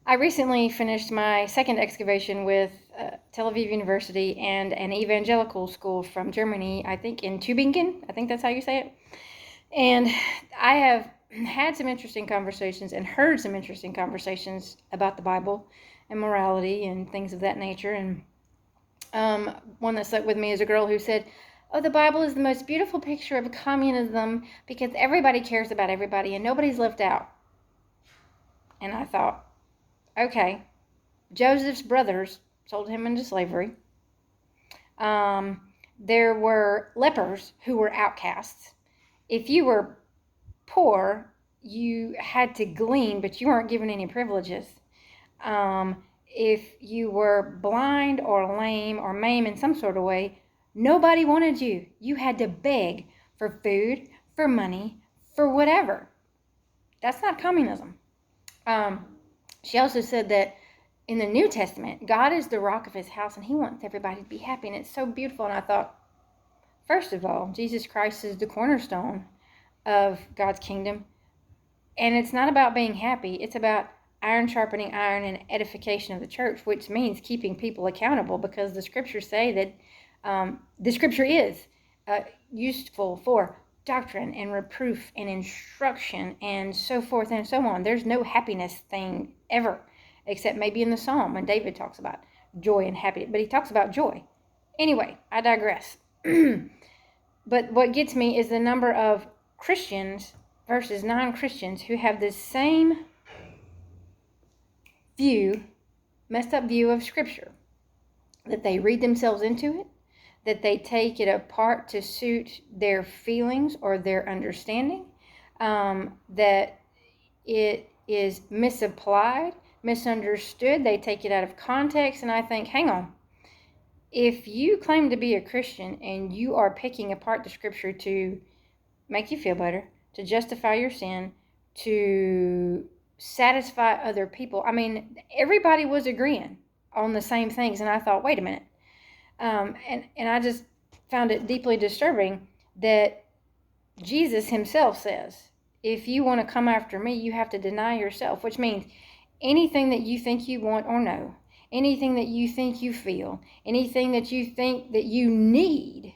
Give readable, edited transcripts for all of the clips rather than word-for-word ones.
I recently finished my second excavation with Tel Aviv University and an evangelical school from Germany, I think in Tübingen. I think that's how you say it. And I have had some interesting conversations and heard some interesting conversations about the Bible and morality and things of that nature. And one that stuck with me is a girl who said, "Oh, the Bible is the most beautiful picture of communism because everybody cares about everybody and nobody's left out." And I thought, okay, Joseph's brothers sold him into slavery. There were lepers who were outcasts. If you were poor, you had to glean, but you weren't given any privileges. If you were blind or lame or maimed in some sort of way, nobody wanted you. You had to beg for food, for money, for whatever. That's not communism. She also said that in the New Testament, God is the rock of his house and he wants everybody to be happy. And it's so beautiful. And I thought, first of all, Jesus Christ is the cornerstone of God's kingdom. And it's not about being happy. It's about iron sharpening iron and edification of the church, which means keeping people accountable, because the scriptures say that the scripture is useful for doctrine and reproof and instruction and so forth and so on. There's no happiness thing ever, except maybe in the Psalm when David talks about joy and happiness, but he talks about joy. Anyway, I digress. But what gets me is the number of Christians versus non-Christians who have the same view, messed up view of Scripture, that they read themselves into it, that they take it apart to suit their feelings or their understanding, that it is misapplied, misunderstood. They take it out of context, and I think, hang on. If you claim to be a Christian and you are picking apart the Scripture to make you feel better, to justify your sin, to satisfy other people, I mean, everybody was agreeing on the same things, and I thought, wait a minute. And I just found it deeply disturbing that Jesus himself says, if you want to come after me, you have to deny yourself, which means anything that you think you want or know, anything that you think you feel, anything that you think that you need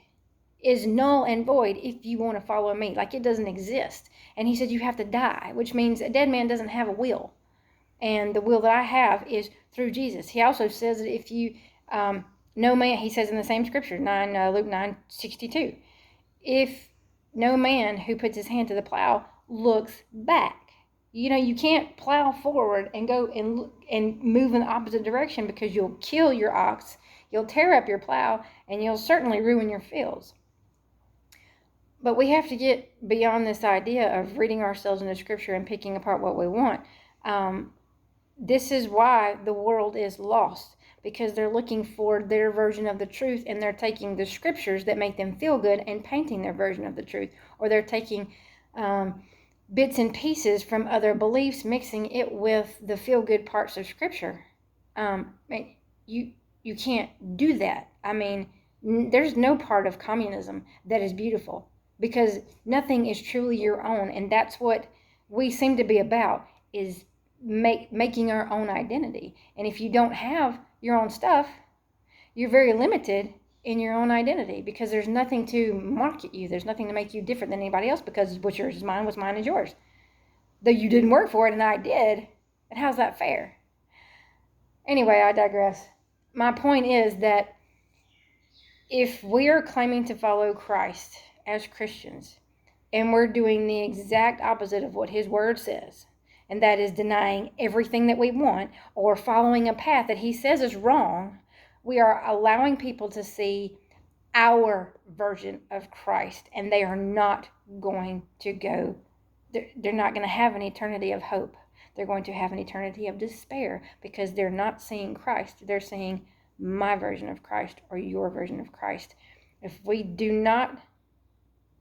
is null and void if you want to follow me. Like, it doesn't exist. And he said you have to die, which means a dead man doesn't have a will. And the will that I have is through Jesus. He also says that if you, no man, he says in the same scripture, Luke 9:62, if no man who puts his hand to the plow looks back. You know, you can't plow forward and go and move in the opposite direction, because you'll kill your ox, you'll tear up your plow, and you'll certainly ruin your fields. But we have to get beyond this idea of reading ourselves into Scripture and picking apart what we want. This is why the world is lost, because they're looking for their version of the truth, and they're taking the Scriptures that make them feel good and painting their version of the truth, or they're taking bits and pieces from other beliefs, mixing it with the feel-good parts of Scripture. You can't do that. I mean, there's no part of communism that is beautiful, because nothing is truly your own, and that's what we seem to be about, is making our own identity. And if you don't have your own stuff, you're very limited in your own identity, because there's nothing to market you. There's nothing to make you different than anybody else, because what's yours is mine, what's mine is yours. Though you didn't work for it and I did, and how's that fair? Anyway, I digress. My point is that if we are claiming to follow Christ as Christians, and we're doing the exact opposite of what his word says, and that is denying everything that we want or following a path that he says is wrong, we are allowing people to see our version of Christ, and they are not going to go, they're not going to have an eternity of hope. They're going to have an eternity of despair, because they're not seeing Christ. They're seeing my version of Christ or your version of Christ. If we do not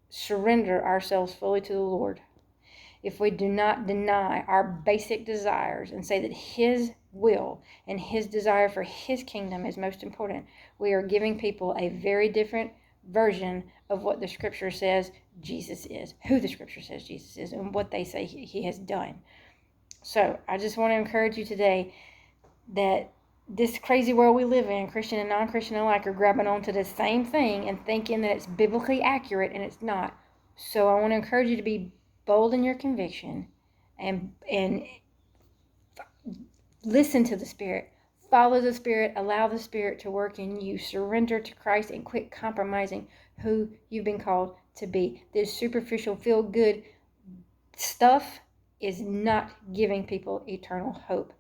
surrender ourselves fully to the Lord, if we do not deny our basic desires and say that his will and his desire for his kingdom is most important, we are giving people a very different version of what the Scripture says Jesus is, who the Scripture says Jesus is, and what they say he has done. So I just want to encourage you today that this crazy world we live in, Christian and non-Christian alike, are grabbing onto the same thing and thinking that it's biblically accurate, and it's not. So I want to encourage you to be bold in your conviction and listen to the Spirit. Follow the Spirit. Allow the Spirit to work in you. Surrender to Christ and quit compromising who you've been called to be. This superficial, feel-good stuff is not giving people eternal hope.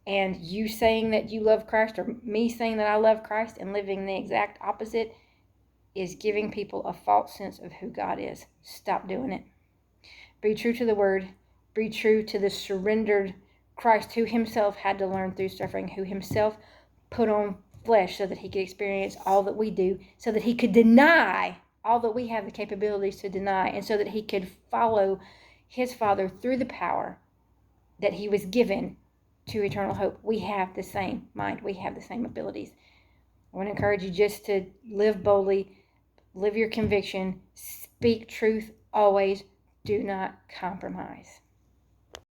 And you saying that you love Christ, or me saying that I love Christ and living the exact opposite, is giving people a false sense of who God is. Stop doing it. Be true to the Word. Be true to the surrendered Christ, who himself had to learn through suffering, who himself put on flesh so that he could experience all that we do, so that he could deny all that we have the capabilities to deny, and so that he could follow his Father through the power that he was given to eternal hope. We have the same mind. We have the same abilities. I want to encourage you just to live boldly, live your conviction, speak truth always, do not compromise.